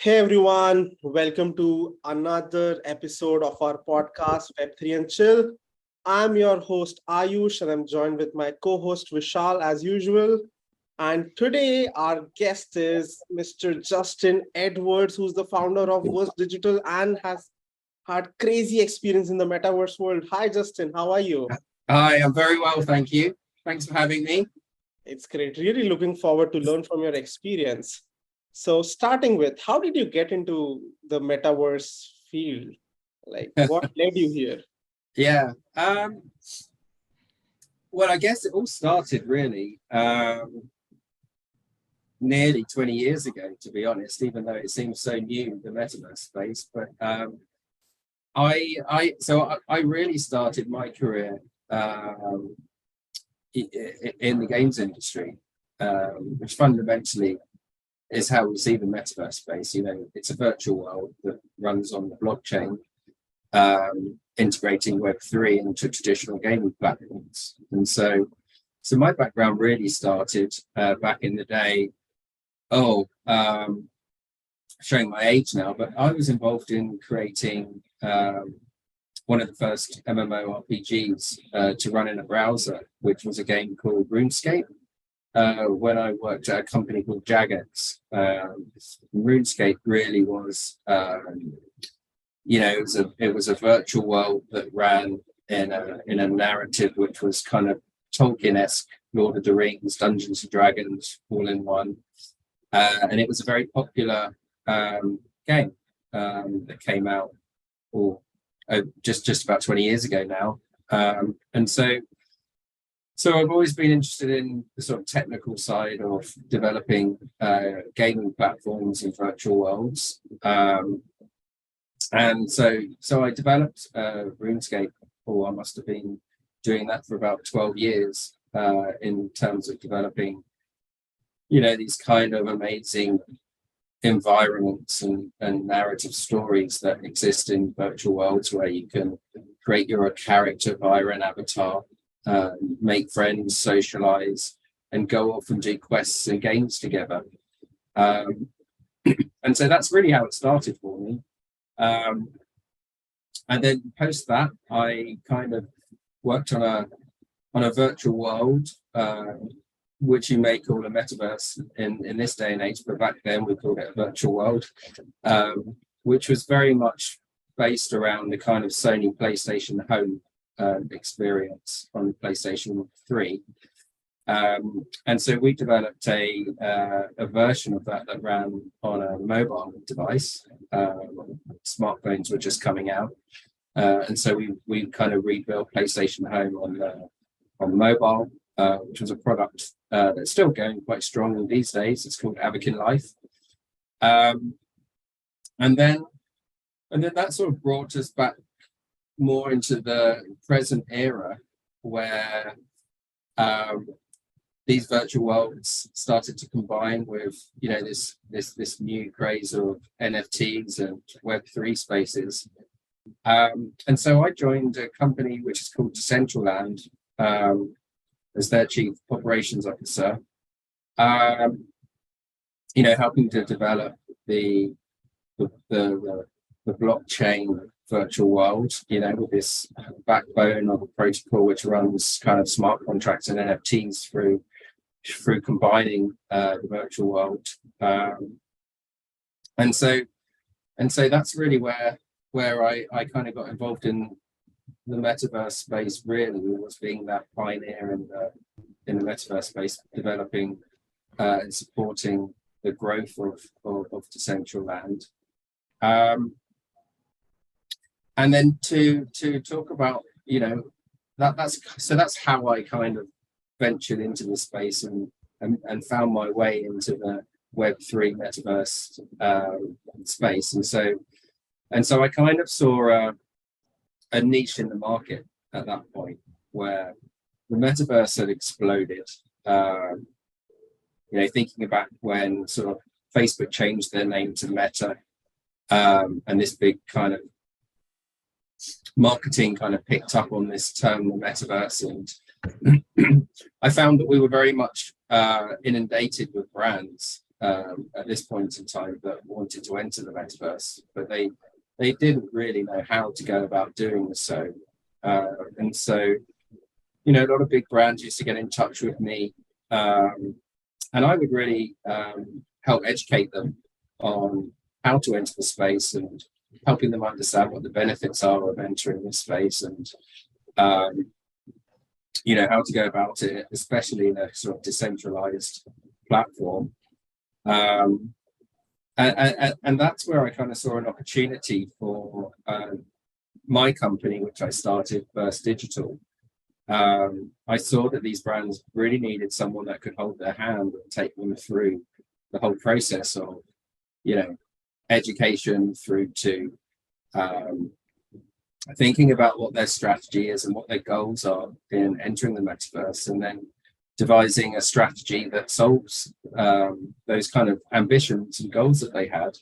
Hey everyone, welcome to another episode of our podcast Web3 and Chill. I'm your host Ayush and I'm joined with my co-host Vishal as usual. And today our guest is Mr. Justin Edwards, who's the founder of Verse Digital and has had crazy experience in the metaverse world. Hi Justin, how are you? Hi, I'm very well, thank you. Thanks for having me. It's great. Really looking forward to learn from your experience. So starting with, how did you get into the metaverse field? Like what led you here? Yeah. Well, I guess it all started really nearly 20 years ago, to be honest, even though it seems so new, the metaverse space. But I really started my career in the games industry, which fundamentally is how we see the metaverse space. You know, it's a virtual world that runs on the blockchain, integrating Web3 into traditional gaming platforms. And so my background really started back in the day. Showing my age now, but I was involved in creating one of the first MMORPGs to run in a browser, which was a game called RuneScape. When I worked at a company called Jagex, RuneScape really was, it was a virtual world that ran in a narrative which was kind of Tolkien-esque, Lord of the Rings, Dungeons and Dragons, all in one, and it was a very popular game that came out, just about 20 years ago now, and so I've always been interested in the sort of technical side of developing gaming platforms and virtual worlds. And so I developed RuneScape, or I must have been doing that for about 12 years in terms of developing, these kind of amazing environments and narrative stories that exist in virtual worlds where you can create your own character via an avatar, make friends, socialize, and go off and do quests and games together. And so that's really how it started for me. And then post that, I kind of worked on a virtual world, which you may call a metaverse in this day and age, but back then we called it a virtual world, which was very much based around the kind of Sony PlayStation Home experience on PlayStation 3. And so we developed a version of that ran on a mobile device. Smartphones were just coming out. And so we kind of rebuilt PlayStation Home on mobile, which was a product that's still going quite strong these days. It's called Avakin Life. And then that sort of brought us back more into the present era where these virtual worlds started to combine with this new craze of NFTs and Web3 spaces, and so I joined a company which is called Decentraland as their chief operations officer, helping to develop the blockchain virtual world, with this backbone of a protocol which runs kind of smart contracts and NFTs through combining the virtual world, and so that's really where I kind of got involved in the metaverse space. Really, was being that pioneer in the metaverse space, developing and supporting the growth of Decentraland. And then to talk about, that's how I kind of ventured into the space and found my way into the Web3 metaverse space. And so I kind of saw a niche in the market at that point where the metaverse had exploded. Thinking about when sort of Facebook changed their name to Meta, and this big kind of marketing kind of picked up on this term, the metaverse, and I found that we were very much inundated with brands at this point in time that wanted to enter the metaverse, but they didn't really know how to go about doing so. And so, a lot of big brands used to get in touch with me, and I would really help educate them on how to enter the space and helping them understand what the benefits are of entering the space, and how to go about it, especially in a sort of decentralized platform. And that's where I kind of saw an opportunity for my company, which I started, Burst Digital. I saw that these brands really needed someone that could hold their hand and take them through the whole process of, education through to thinking about what their strategy is and what their goals are in entering the metaverse, and then devising a strategy that solves those kind of ambitions and goals that they had,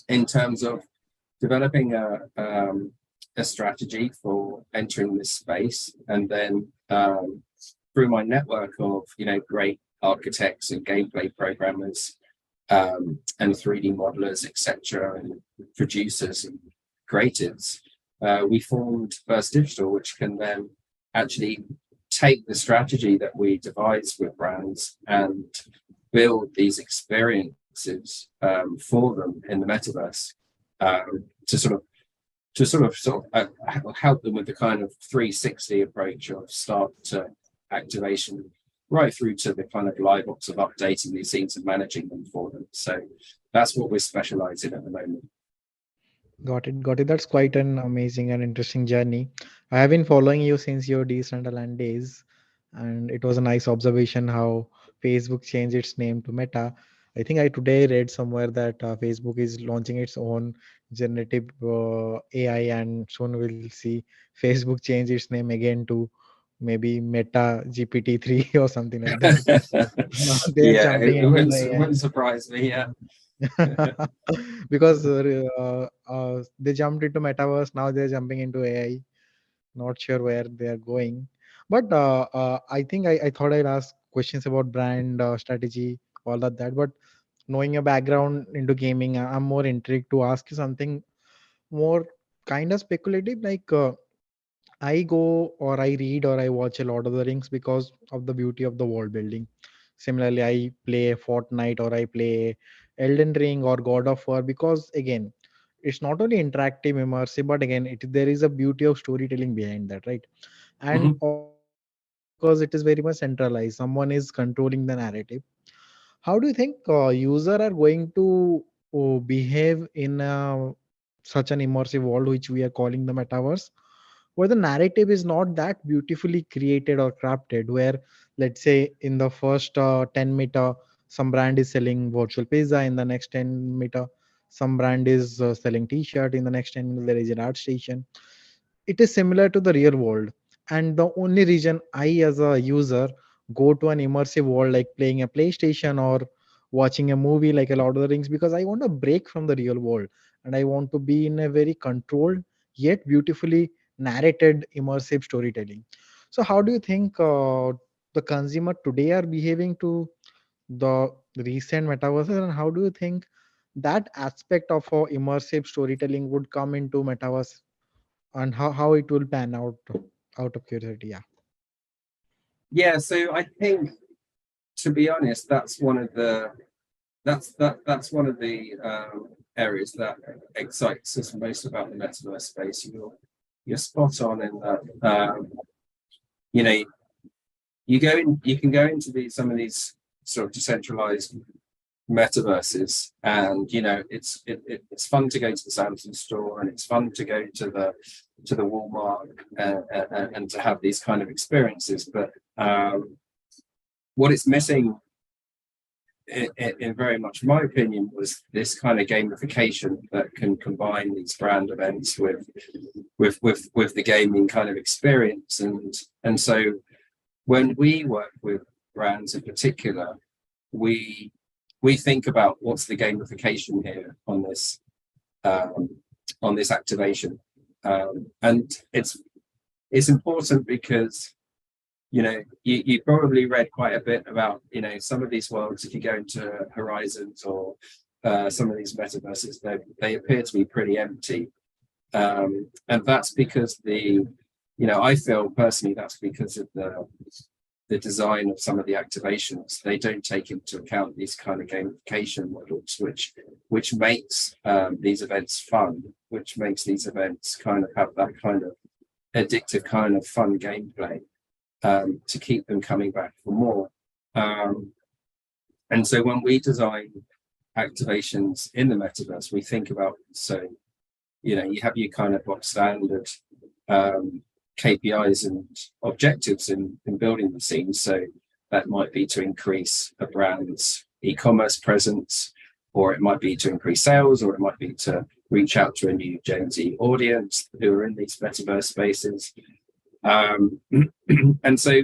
in terms of developing a strategy for entering this space, and then through my network of great architects and gameplay programmers, and 3D modelers, etc., and producers and creatives, we formed Burst Digital, which can then actually take the strategy that we devise with brands and build these experiences for them in the metaverse, to sort of help them with the kind of 360 approach of start to activation, right through to the kind of live ops of updating these scenes and managing them for them. So that's what we're specialized in at the moment. Got it. Got it. That's quite an amazing and interesting journey. I have been following you since your Decentraland days, and it was a nice observation how Facebook changed its name to Meta. I think I today read somewhere that Facebook is launching its own generative AI, and soon we'll see Facebook change its name again to maybe Meta GPT-3 or something like that. They're Yeah, jumping it into wouldn't, the it AI. wouldn't surprise me. Yeah. Because they jumped into metaverse, now they're jumping into AI. Not sure where they are going, but I think I thought I'd ask questions about brand strategy, all of that. But knowing your background into gaming, I'm more intrigued to ask you something more kind of speculative. Like I go or I read or I watch a lot of the Rings because of the beauty of the world building. Similarly, I play Fortnite or I play Elden Ring or God of War because again, it's not only interactive, immersive, but again, there is a beauty of storytelling behind that, right? And Mhm. also because it is very much centralized, someone is controlling the narrative. How do you think user are going to behave in such an immersive world which we are calling the metaverse, where the narrative is not that beautifully created or crafted, where let's say in the first 10 meter some brand is selling virtual pizza, in the next 10 meter some brand is selling t-shirt, in the next 10 meter there is an art station. It is similar to the real world, and the only reason I as a user go to an immersive world like playing a PlayStation or watching a movie like a Lord of the Rings, because I want a break from the real world and I want to be in a very controlled yet beautifully narrated immersive storytelling. So how do you think the consumer today are behaving to the recent metaverses, and how do you think that aspect of immersive storytelling would come into metaverse, and how it will pan out of curiosity? Yeah. Yeah, so I think, to be honest, that's one of the areas that excites us most about the metaverse space. You're spot on in that. You know, you can go into some of these sort of decentralized metaverses, and it's fun to go to the Samsung store, and it's fun to go to the Walmart, and to have these kind of experiences. But what it's missing, in very much my opinion, was this kind of gamification that can combine these brand events with the gaming kind of experience. And so when we work with brands in particular, we think about what's the gamification here on this activation, and it's important because you probably read quite a bit about, some of these worlds. If you go into Horizons or some of these metaverses, they appear to be pretty empty. And that's because I feel personally that's because of the design of some of the activations. They don't take into account these kind of gamification models, which makes these events fun, which makes these events kind of have that kind of addictive kind of fun gameplay to keep them coming back for more. And so when we design activations in the metaverse, we think about, you have your kind of box standard KPIs and objectives in building the scenes. So that might be to increase a brand's e-commerce presence, or it might be to increase sales, or it might be to reach out to a new Gen Z audience who are in these metaverse spaces. And so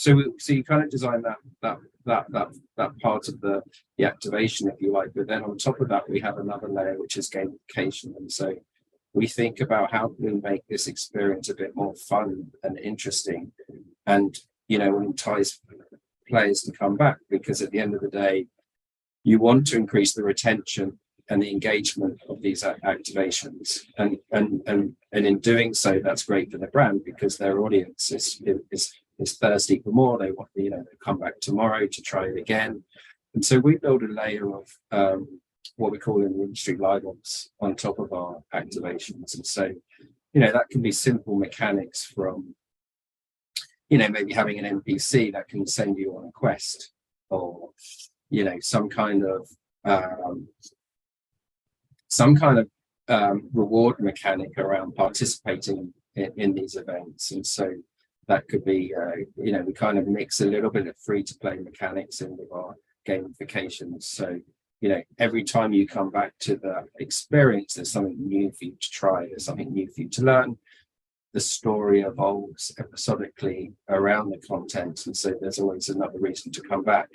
you kind of design that part of the activation, if you like. But then on top of that, we have another layer, which is gamification. And so we think about how can we make this experience a bit more fun and interesting, and entice players to come back, because at the end of the day, you want to increase the retention and the engagement of these activations, and in doing so, that's great for the brand, because their audience is thirsty for more. They want they come back tomorrow to try it again. And so we build a layer of what we call in the industry live ops on top of our activations. And so that can be simple mechanics from maybe having an NPC that can send you on a quest, or some kind of reward mechanic around participating in these events. And so that could be we kind of mix a little bit of free to play mechanics in with our gamifications. So every time you come back to the experience, there's something new for you to try, there's something new for you to learn. The story evolves episodically around the content, and so there's always another reason to come back.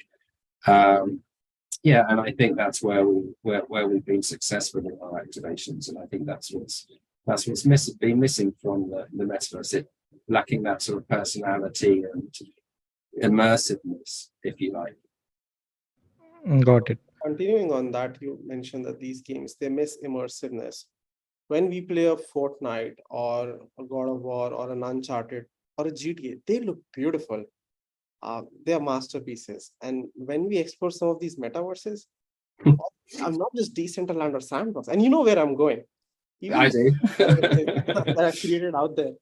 And I think that's where we've been successful in our activations, and I think that's what's been missing from the metaverse, it lacking that sort of personality and immersiveness, if you like. Got it. Continuing on that, you mentioned that these games, they miss immersiveness. When we play a Fortnite or a God of War or an Uncharted or a GTA, they look beautiful. They are masterpieces. And when we explore some of these metaverses, I'm not just Decentraland or Sandbox, and you know where I'm going. Even I do. that are created out there,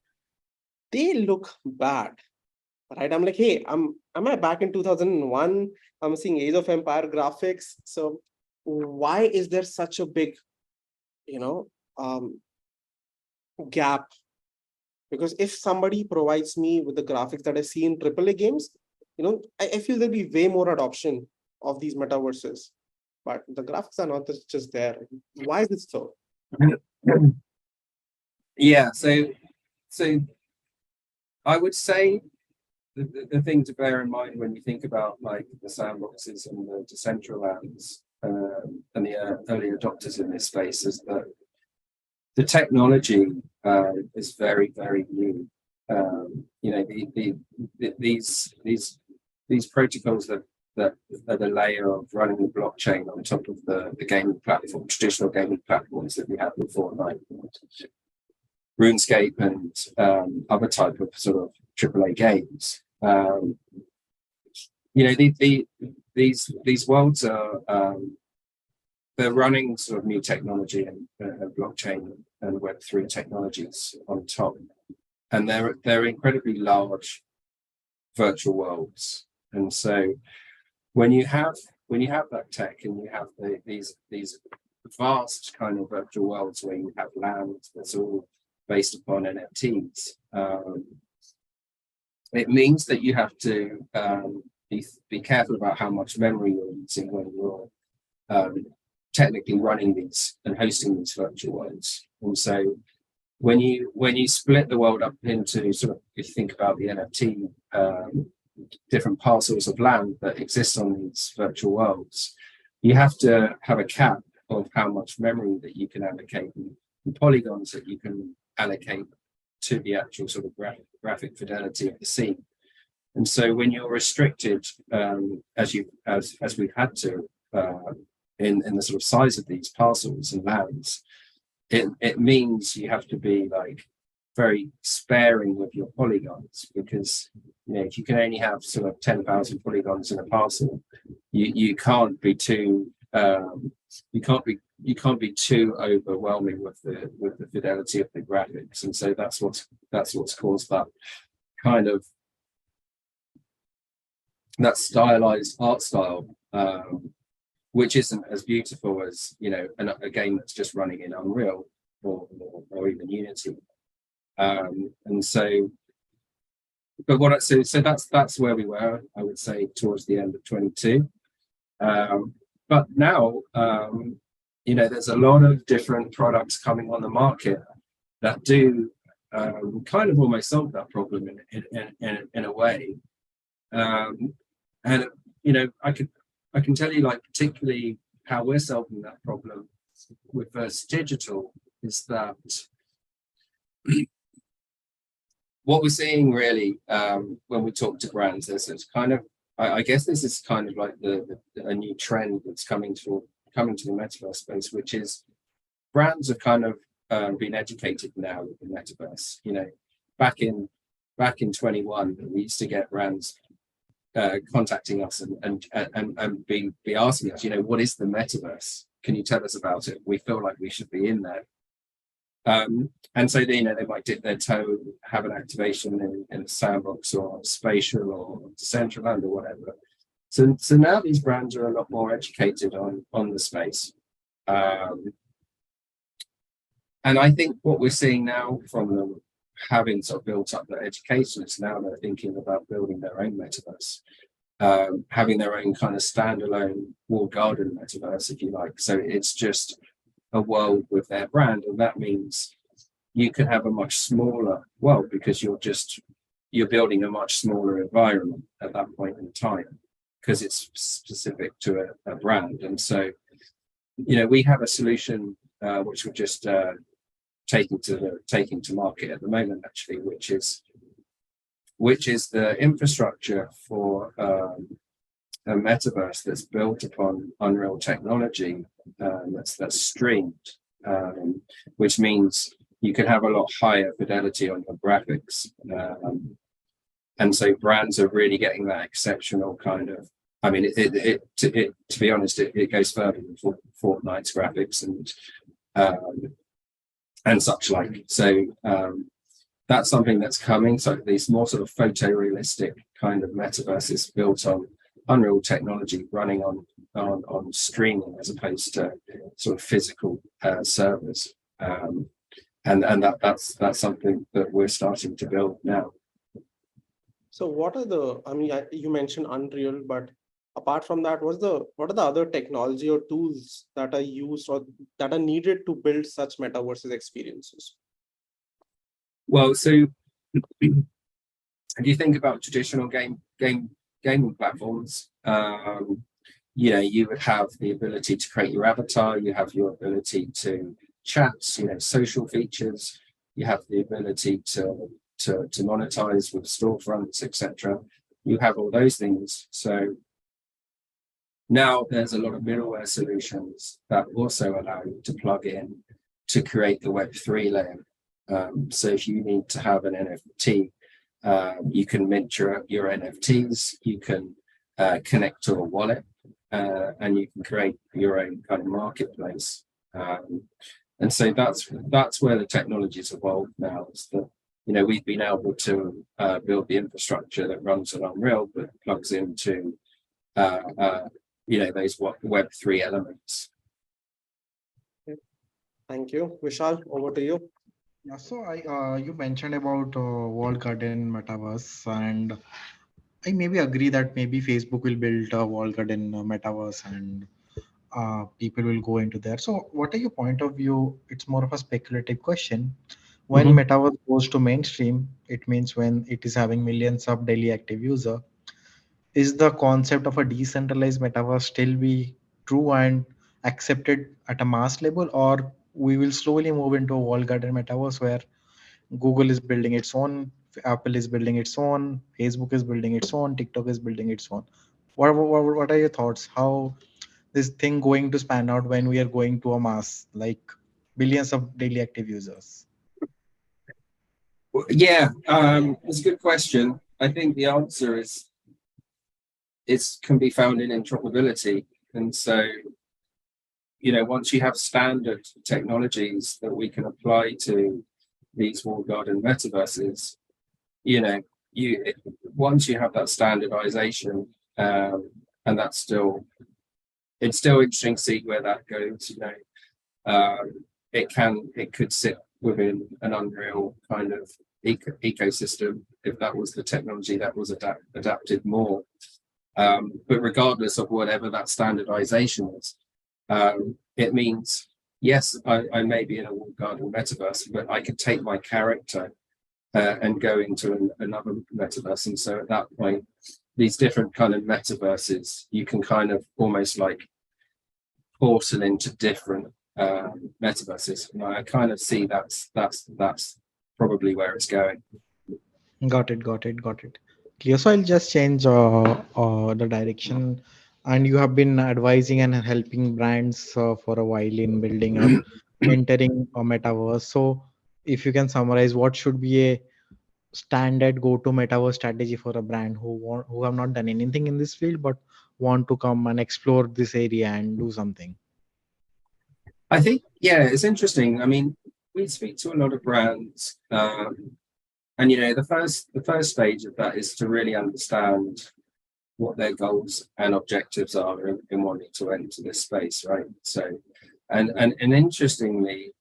they look bad, right? I'm like, hey, am I back in 2001? I'm seeing Age of Empire graphics. So why is there such a big, gap? Because if somebody provides me with the graphics that I see in AAA games, I feel there'll be way more adoption of these metaverses. But the graphics are not just there. Why is it so? Yeah, so I would say the thing to bear in mind when you think about like the sandboxes and the Decentralands and the early adopters in this space is that the technology is very, very new. These protocols that are the layer of running the blockchain on top of the gaming platform, traditional gaming platforms that we had before, like RuneScape and other type of sort of AAA games. These worlds are they're running sort of new technology and blockchain and Web3 technologies on top, and they're incredibly large virtual worlds. And so when you have that tech and you have these vast kind of virtual worlds where you have land that's all based upon NFTs, it means that you have to be careful about how much memory you're using when you're technically running these and hosting these virtual worlds. And so when you split the world up into sort of, if you think about the NFT, different parcels of land that exist on these virtual worlds, you have to have a cap of how much memory that you can allocate and polygons that you can allocate to the actual sort of graphic fidelity of the scene. And so when you're restricted, as we've had to, in the sort of size of these parcels and lands, it means you have to be like very sparing with your polygons, because if you can only have sort of 10,000 polygons in a parcel, you can't be too you can't be too overwhelming with the fidelity of the graphics. And so that's what's caused that kind of that stylized art style, which isn't as beautiful as a game that's just running in Unreal or even Unity. And so, but so that's where we were, I would say, towards the end of 22. But now, there's a lot of different products coming on the market that do kind of almost solve that problem in a way. And I can tell you, like, particularly how we're solving that problem with Verse Digital is that what we're seeing really when we talk to brands is it's kind of, I guess this is kind of like a new trend that's coming to the metaverse space, which is brands have kind of been educated now with the metaverse. Back in 21, we used to get brands contacting us and be asking us, what is the metaverse? Can you tell us about it? We feel like we should be in there. And so they might dip their toe, have an activation in a sandbox or spatial or Decentraland or whatever. So now these brands are a lot more educated on the space. And I think what we're seeing now from them, having sort of built up their education, is now they're thinking about building their own metaverse, having their own kind of standalone walled garden metaverse, if you like. So it's just a world with their brand, and that means you can have a much smaller world because you're building a much smaller environment at that point in time because it's specific to a brand. And so we have a solution which we're just taking to market at the moment, actually, which is the infrastructure for a metaverse that's built upon Unreal technology, that's streamed, which means you can have a lot higher fidelity on your graphics. And so brands are really getting that exceptional kind of, I mean, to be honest, it goes further than Fortnite's graphics and such like. So that's something that's coming. So these more sort of photorealistic kind of metaverses built on Unreal technology, running on streaming as opposed to sort of physical servers, and that's something that we're starting to build now. So what are you mentioned Unreal, but apart from that, what are the other technology or tools that are used or that are needed to build such metaverses experiences? Well, so if you think about traditional gaming platforms, you would have the ability to create your avatar, you have your ability to chat, social features, you have the ability to monetize with storefronts, etc. You have all those things. So now there's a lot of middleware solutions that also allow you to plug in to create the Web3 layer. So if you need to have an NFT, you can mint your NFTs, you can connect to a wallet, and you can create your own kind of marketplace. And so that's where the technology's evolved now. Is that we've been able to build the infrastructure that runs on Unreal, but plugs into those Web3 elements. Thank you, Vishal. Over to you. Yeah, so you mentioned about walled garden metaverse, and I maybe agree that maybe Facebook will build a walled garden metaverse, and people will go into there. So, what are your point of view? It's more of a speculative question. When metaverse goes to mainstream, it means when it is having millions of daily active user. Is the concept of a decentralized metaverse still be true and accepted at a mass level, or we will slowly move into a walled garden metaverse where Google is building its own, Apple is building its own, Facebook is building its own, TikTok is building its own. What are your thoughts? How this thing going to span out when we are going to a mass like billions of daily active users? Yeah, it's a good question. I think the answer is can be found in interoperability. And so, once you have standard technologies that we can apply to these walled garden metaverses, you know, you once you have that standardization, and it's still interesting to see where that goes. It could sit within an Unreal kind of ecosystem if that was the technology that was adapted more. But regardless of whatever that standardization is, it means, yes, I may be in a walled garden metaverse, but I could take my character and go into another metaverse. And so at that point, these different kind of metaverses, you can kind of almost like portal into different metaverses. And I kind of see that's probably where it's going. Got it. Clear. So I'll just change the direction. And you have been advising and helping brands for a while in building up, entering a metaverse. So if you can summarize, what should be a standard go-to metaverse strategy for a brand who have not done anything in this field but want to come and explore this area and do something? I think, yeah, it's interesting. I mean, we speak to a lot of brands, and the first stage of that is to really understand what their goals and objectives are in wanting to enter this space, right? So, and interestingly,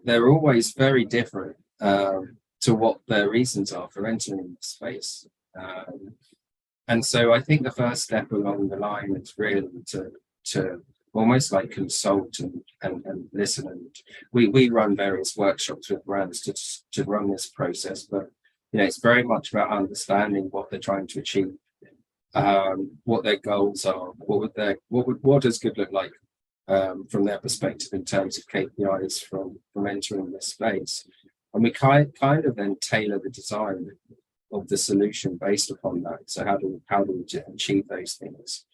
they're always very different to what their reasons are for entering the space. And so I think the first step along the line is really to almost like consult and listen. And we run various workshops with brands to run this process, but it's very much about understanding what they're trying to achieve, what their goals are, what does good look like from their perspective in terms of KPIs from entering this space. And we kind of then tailor the design of the solution based upon that. So how do we achieve those things?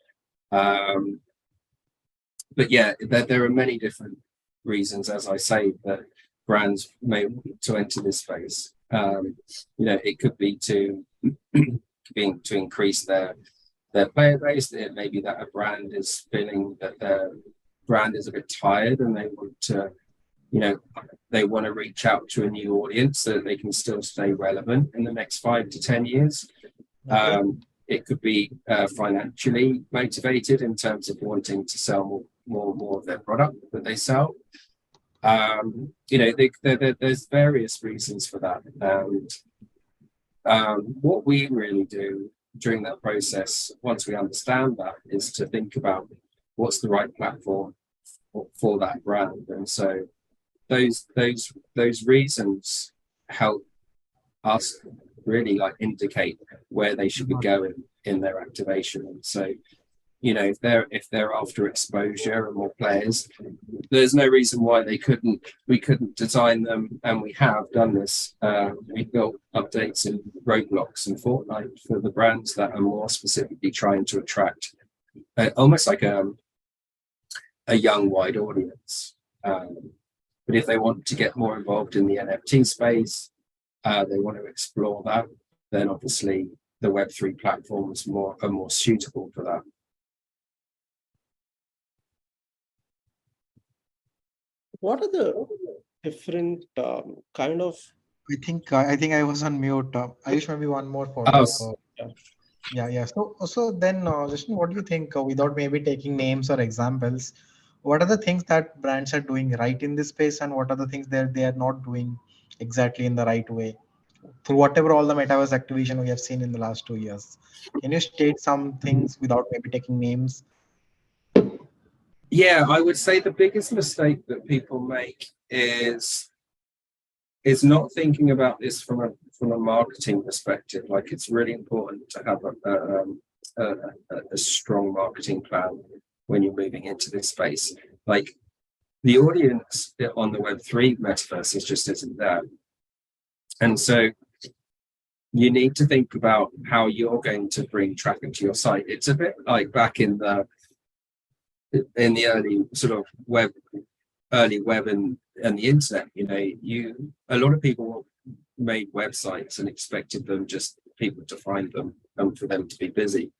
But yeah, there are many different reasons, as I say, that brands may want to enter this space. It could be to increase their player base. It may be that a brand is feeling that their brand is a bit tired and they want to, they want to reach out to a new audience so that they can still stay relevant in the next 5 to 10 years. Okay. It could be financially motivated in terms of wanting to sell more of their product that they sell. There's various reasons for that. And what we really do during that process, once we understand that, is to think about what's the right platform for that brand. And so those reasons help us really like indicate where they should be going in their activation. And so if they're after exposure and more players, there's no reason why we couldn't design them, and we have done this. We built updates in Roblox and Fortnite for the brands that are more specifically trying to attract almost like a young wide audience. But if they want to get more involved in the NFT space, they want to explore that, then obviously the Web3 platforms are more suitable for that. What are the different kind of? I think I was on mute. Ayush, maybe one more follow up. Yeah. So then, Justin, what do you think? Without maybe taking names or examples, what are the things that brands are doing right in this space, and what are the things that they are not doing exactly in the right way through whatever all the metaverse activation we have seen in the last 2 years? Can you state some things without maybe taking names? Yeah, I would say the biggest mistake that people make is not thinking about this from a marketing perspective. Like, it's really important to have a strong marketing plan when you're moving into this space. Like, the audience on the Web3 metaverse just isn't there. And so you need to think about how you're going to bring traffic to your site. It's a bit like back in the early sort of web and the internet. A lot of people made websites and expected them just people to find them and for them to be busy.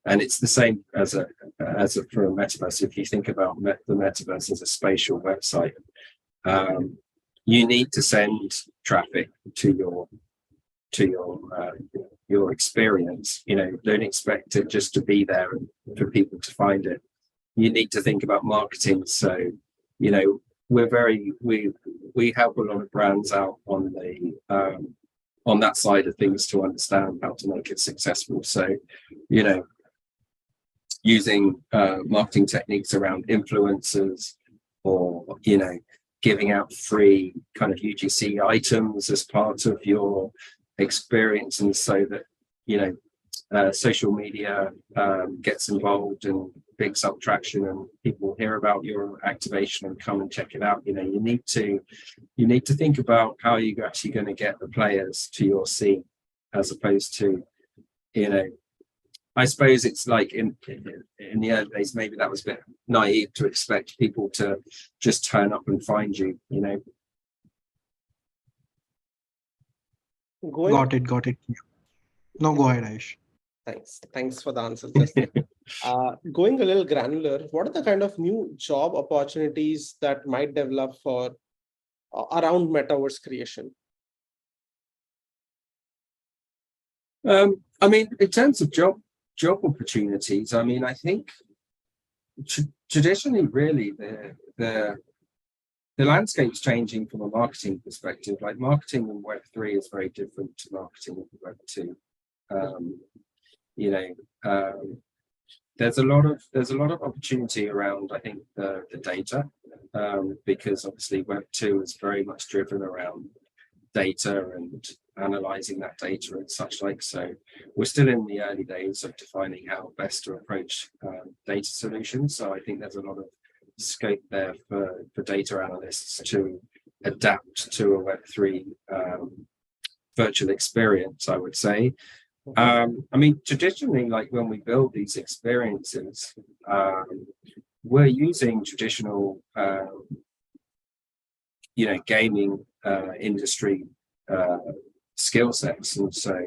And it's the same as for a metaverse. If you think about the metaverse as a spatial website, you need to send traffic to your experience. Don't expect it just to be there and for people to find it. You need to think about marketing. So, we help a lot of brands out on that side of things to understand how to make it successful. So, using marketing techniques around influencers, or giving out free kind of UGC items as part of your experience, and so that social media gets involved and picks up traction, and people hear about your activation and come and check it out. You need to think about how you're actually going to get the players to your scene, as opposed to I suppose it's like in the early days, maybe that was a bit naive to expect people to just turn up and find you. Going, Got it. No, go ahead, Ayush. thanks for the answer. Going a little granular, what are the kind of new job opportunities that might develop for around metaverse creation? I mean, in terms of job opportunities, I mean, I think traditionally, really, the landscape's changing from a marketing perspective. Like, marketing in Web3 is very different to marketing in Web2. There's a lot of opportunity around, I think, the data, because obviously Web2 is very much driven around data and analyzing that data and such like. So we're still in the early days of defining how best to approach data solutions. So I think there's a lot of scope there for data analysts to adapt to a Web3 virtual experience, I would say. I mean, traditionally, like when we build these experiences, we're using traditional gaming industry skill sets, and so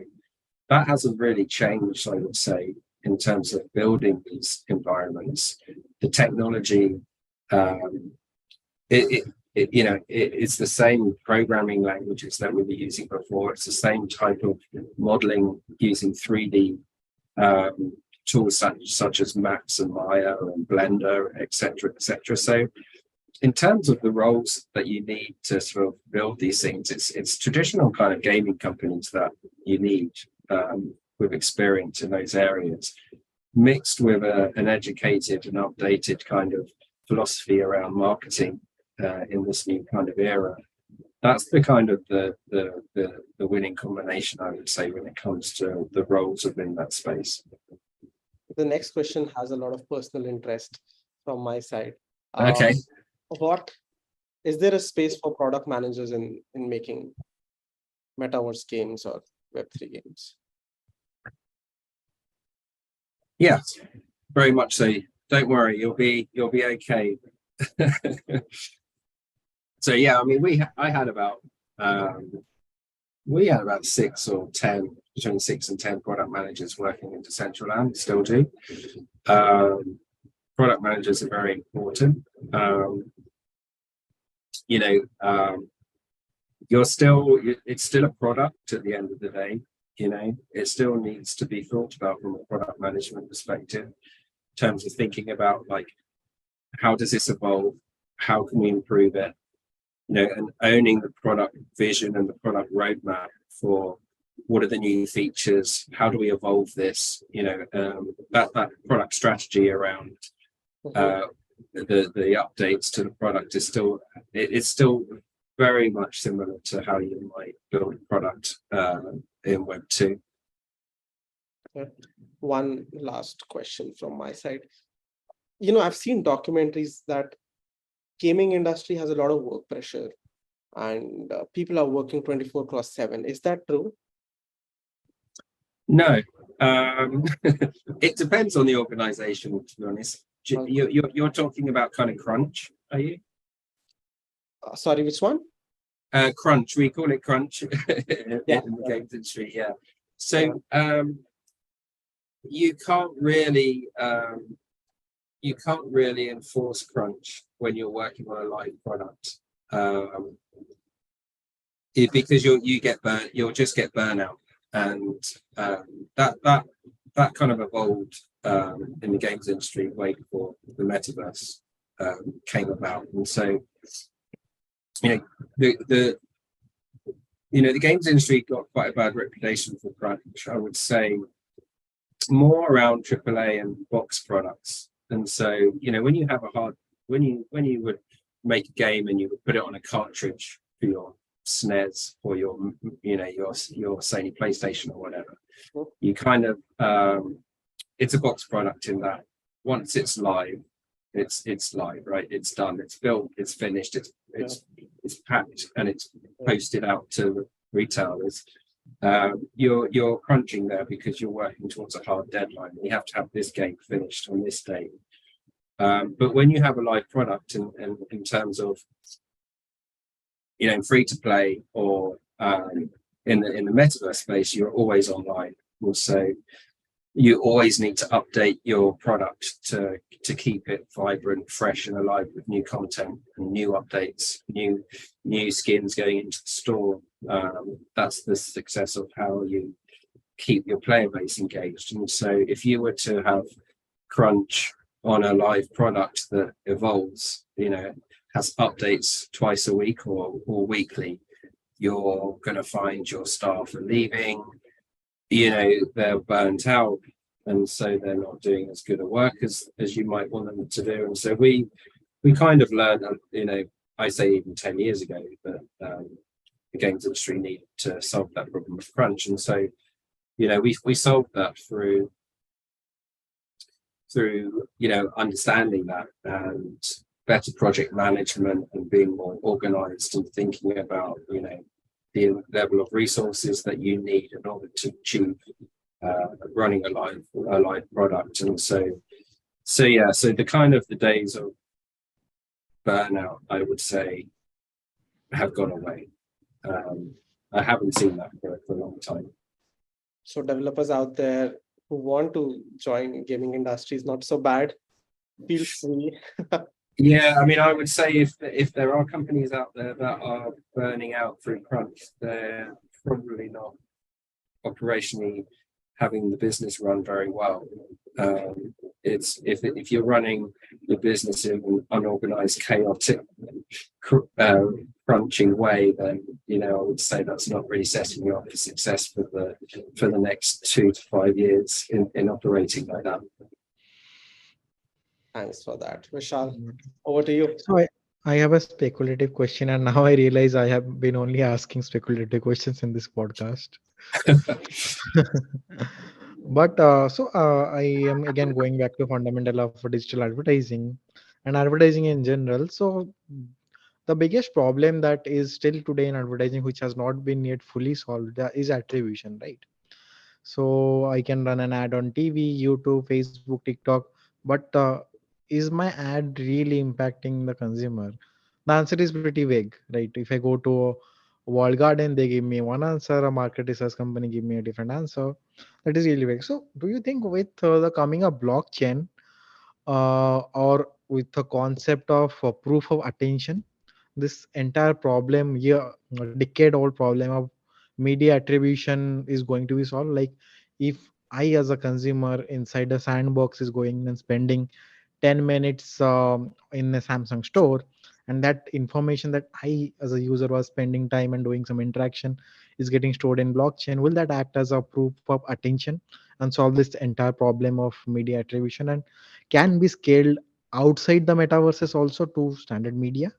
that hasn't really changed, I would say, in terms of building these environments. The technology, it's the same programming languages that we were using before. It's the same type of modeling using 3D tools such as Maps and Maya and Blender, etc., etc. So in terms of the roles that you need to sort of build these things, it's traditional kind of gaming companies that you need with experience in those areas, mixed with an educated and updated kind of philosophy around marketing in this new kind of era. That's the kind of the winning combination, I would say, when it comes to the roles within that space. The next question has a lot of personal interest from my side. Okay. What is there a space for product managers in making metaverse games or Web3 games? Yeah, very much so. Don't worry, you'll be okay. So yeah, I mean, I had about 6 or 10, between 6 and 10 product managers working in Decentraland, still do. Product managers are very important. It's still a product at the end of the day. It still needs to be thought about from a product management perspective, in terms of thinking about, like, how does this evolve? How can we improve it? And owning the product vision and the product roadmap for what are the new features? How do we evolve this? That product strategy around the updates to the product is still very much similar to how you might build a product in Web2. One last question from my side. I've seen documentaries that gaming industry has a lot of work pressure, and people are working 24/7. Is that true? No, it depends on the organization, to be honest. You're talking about kind of crunch, are you? Sorry, which one? Crunch, we call it crunch in Yeah. the games industry, yeah. So you can't really enforce crunch when you're working on a live product, because you'll just get burnout, and that kind of evolved in the games industry way before the metaverse came about. And so the games industry got quite a bad reputation for crunch, I would say, more around AAA and box products. And so when you have when you would make a game and you would put it on a cartridge for your SNES or your Sony PlayStation or whatever, you kind of it's a box product in that once it's live, it's live, right? It's done, it's built, it's finished, it's packed, and it's posted out to retailers. You're crunching there because you're working towards a hard deadline. You have to have this game finished on this date. But when you have a live product, in terms of free to play or in the metaverse space, you're always online. Also, you always need to update your product to keep it vibrant, fresh, and alive with new content and new updates, new skins going into the store. That's the success of how you keep your player base engaged. And so if you were to have crunch on a live product that evolves, has updates twice a week or weekly, you're going to find your staff are leaving, they're burnt out, and so they're not doing as good a work as you might want them to do. And so we kind of learned, I say even 10 years ago, that the games industry needed to solve that problem of crunch. And so we solved that through understanding that, and better project management, and being more organized, and thinking about the level of resources that you need in order to achieve running a live product. And so the kind of the days of burnout, I would say, have gone away. I haven't seen that for a long time. So developers out there who want to join gaming industry is not so bad. Feel free. Yeah, I mean, I would say if there are companies out there that are burning out through crunch, they're probably not operationally having the business run very well. It's if you're running the business in an unorganized, chaotic, crunching way, then I would say that's not really setting you up for success for the next 2 to 5 years in operating like that. Thanks for that, Vishal. Over to you. So I have a speculative question, and now I realize I have been only asking speculative questions in this podcast. But I am again going back to fundamental of digital advertising and advertising in general. So the biggest problem that is still today in advertising, which has not been yet fully solved, is attribution, right? So I can run an ad on TV, YouTube, Facebook, TikTok, but is my ad really impacting the consumer? The answer is pretty vague, right? If I go to a walled garden, they give me one answer. A market research company give me a different answer. That is really vague. So do you think with the coming of blockchain, or with the concept of proof of attention, this entire problem, a decade old problem of media attribution is going to be solved? Like, if I as a consumer inside a sandbox is going and spending 10 minutes in a Samsung store, and that information that I as a user was spending time and doing some interaction is getting stored in blockchain, will that act as a proof of attention and solve this entire problem of media attribution, and can be scaled outside the metaverses also to standard media?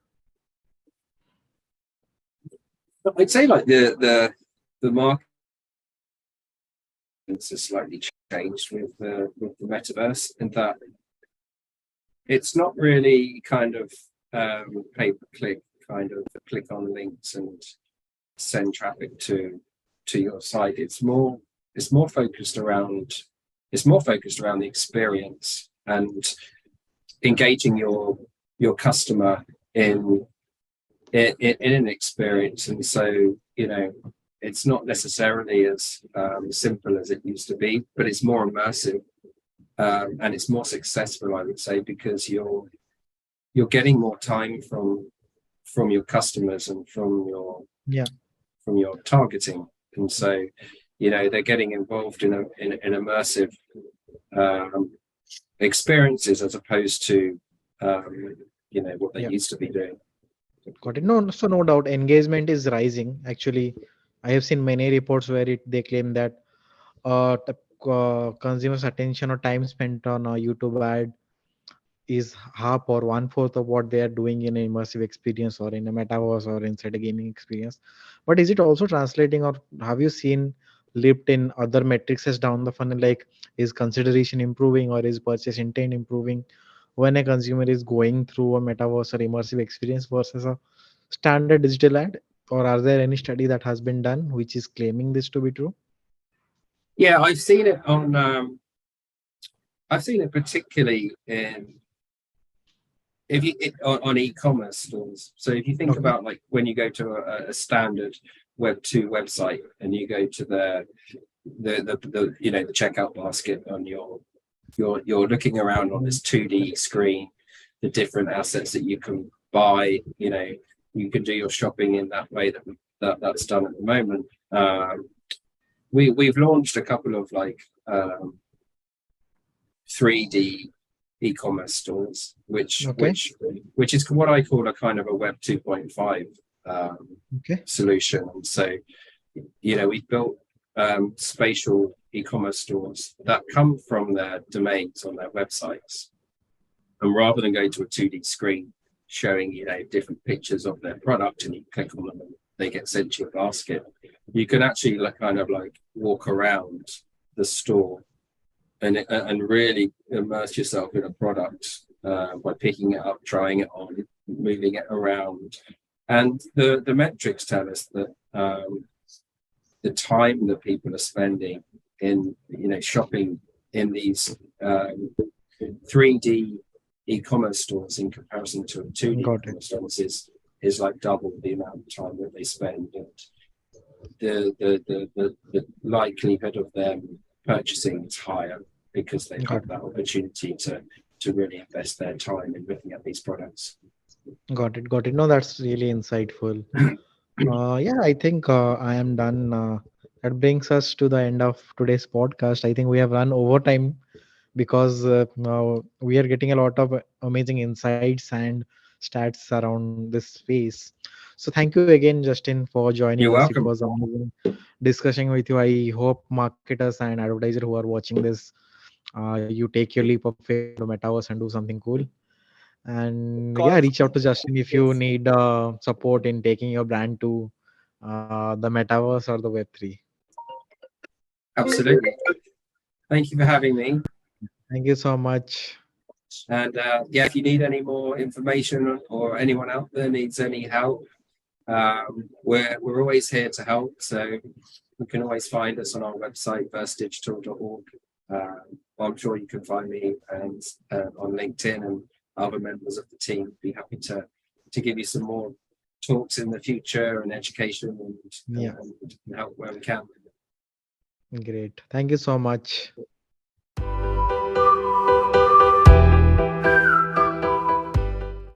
I'd say like the market has slightly changed with the metaverse, in that it's not really kind of pay-per-click kind of click on links and send traffic to your site. It's more focused around the experience and engaging your customer in an experience. And so, it's not necessarily as simple as it used to be, but it's more immersive, and it's more successful, I would say, because you're getting more time from your customers and from your targeting. And so, they're getting involved in immersive experiences as opposed to what they used to be doing. Got it. No, so no doubt engagement is rising. Actually, I have seen many reports where they claim that consumers' attention or time spent on a YouTube ad is half or one fourth of what they are doing in an immersive experience or in a metaverse or inside a gaming experience. But is it also translating, or have you seen lift in other metrics as down the funnel, like is consideration improving or is purchase intent improving when a consumer is going through a metaverse or immersive experience versus a standard digital ad? Or are there any study that has been done which is claiming this to be true? Yeah, I've seen it particularly on e-commerce stores. So if you think Okay. about like when you go to a standard Web2 website and you go to the checkout basket on you're looking around on this 2D screen, the different assets that you can buy. You can do your shopping in that way that's done at the moment. We've launched a couple of 3D e-commerce stores, which is what I call a kind of a Web 2.5 solution. And so, we've built spatial e-commerce stores that come from their domains on their websites, and rather than go to a 2D screen showing different pictures of their product and you click on them and they get sent to your basket, you can actually walk around the store and really immerse yourself in a product by picking it up, trying it on, moving it around. And the metrics tell us that the time that people are spending in shopping in these 3D e-commerce stores in comparison to a 2D e-commerce stores is like double the amount of time that they spend, and the likelihood of them purchasing is higher because they have that opportunity to really invest their time in looking at these products. Got it. No, that's really insightful. Yeah, I think I am done. That brings us to the end of today's podcast. I think we have run over time because now we are getting a lot of amazing insights and stats around this space. So thank you again, Justin, for joining You're us. welcome. It was amazing discussing with you. I hope marketers and advertisers who are watching this, you take your leap of faith into metaverse and do something cool. And yeah, Course, reach out to Justin if you need support in taking your brand to the metaverse or the Web3. Absolutely. Thank you for having me. Thank you so much. And if you need any more information or anyone out there needs any help, we're always here to help. So you can always find us on our website, versedigital.org. I'm sure you can find me and on LinkedIn, and other members of the team be happy to give you some more talks in the future and education and help where we can. Great. Thank you so much.